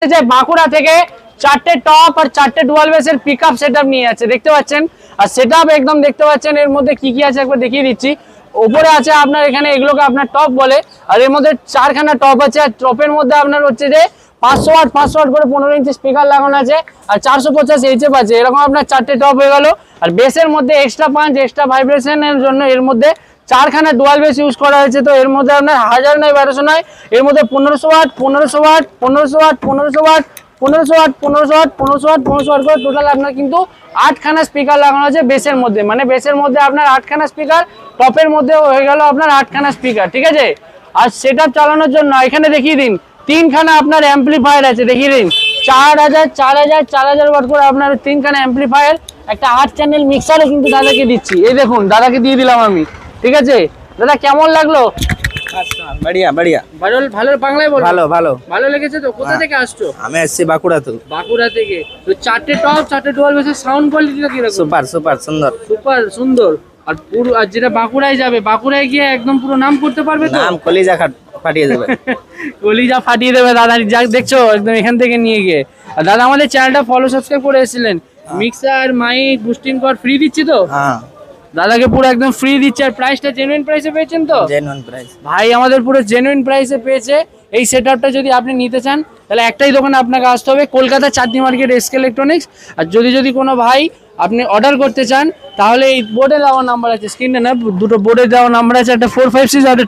যে বাঁকুড়া থেকে 4টে টপ আর 4টে ডুয়াল বেসের পিকআপ সেটআপ নিয়ে যাচ্ছে, দেখতে পাচ্ছেন। আর সেটআপ একদম দেখতে পাচ্ছেন এর মধ্যে কি কি আছে একবার দেখিয়ে দিচ্ছি। উপরে আছে আপনার, এখানে এগুলোকে আপনার টপ বলে, আর এর মধ্যে 4খানা টপ আছে। আর টপের মধ্যে আপনার হচ্ছে যে 500 ওয়াট করে 15 ইঞ্চি স্পিকার লাগানো আছে, আর 450 এইচএফ আছে। এরকম আপনার 4টে টপ হয়ে গেল। আর বেসের মধ্যে এক্সট্রা পাঞ্চ, এক্সট্রা ভাইব্রেশনের জন্য এর মধ্যে 4খানা ডুয়াল বেস ইউজ করা হয়েছে। তো এর মধ্যে আপনার 1000 নয় 1200 নয়, এর মধ্যে 1500 watt 1500 watt 1500 watt 1500 watt 1500 watt 1500 watt 1500 watt 1500 watt করে টোটাল আপনার কিন্তু 8খানা স্পিকার লাগানো আছে বেসের মধ্যে। মানে বেসের মধ্যে আপনার 8খানা স্পিকার, টপের মধ্যে হয়ে গেল আপনার 8খানা স্পিকার, ঠিক আছে। আর সেটআপ চালানোর জন্য এখানে দেখিয়ে দিন 3খানা আপনার অ্যাম্পলিফায়ার আছে, দেখিয়ে দিন 4000 4000 4000 ওয়াট করে আপনার 3খানা অ্যাম্পলিফায়ার, একটা 8 চ্যানেল মিক্সারও কিন্তু দাদাকে দিচ্ছি। এই দেখুন দাদাকে দিয়ে দিলাম আমি, ঠিক আছে। দাদা কেমন লাগলো? बढ़िया बढ़िया ভালো বাংলায় বলো। ভালো ভালো ভালো লেগেছে তো? কোথা থেকে আসছো? আমি আসছি বাঁকুড়া তো। বাঁকুড়া থেকে। তো 4টে টপ 4টে ডুয়াল বেসের সাউন্ড কোয়ালিটিটা কিরকম? সুপার সুপার সুন্দর সুপার সুন্দর। আর পুরো, আর যেটা বাঁকুড়ায় যাবে, বাঁকুড়ায় গিয়ে একদম পুরো নাম করতে পারবে তো? নাম কলিজা ফাটিয়ে দেবে। কলিজা ফাটিয়ে দেবে দাদা, যা দেখছো একদম এখান থেকে নিয়ে গিয়ে। আর দাদা আমাদের চ্যানেলটা ফলো সাবস্ক্রাইব করে এসেছিলেন। মিক্সার, মাইক, বুস্টিং কর ফ্রি দিচ্ছি তো? হ্যাঁ দাদাকে পুরো একদম ফ্রি দিচ্ছে। আর প্রাইসটা জেনুইন প্রাইসে পেয়েছেন তো? জেনুইন প্রাইস ভাই আমাদের পুরো জেনুইন প্রাইসে পেয়েছে। এই সেটআপটা যদি আপনি নিতে চান তাহলে একটাই দোকানে আপনাকে আসতে হবে, কলকাতা চাঁদনি মার্কেট এসকে ইলেকট্রনিক্স। আর যদি কোনো ভাই আপনি অর্ডার করতে চান তাহলে এই বোর্ডে দেওয়া নাম্বার আছে, স্ক্রিনে না, দুটো বোর্ডে দেওয়া নাম্বার আছে, একটা 456 আর একটা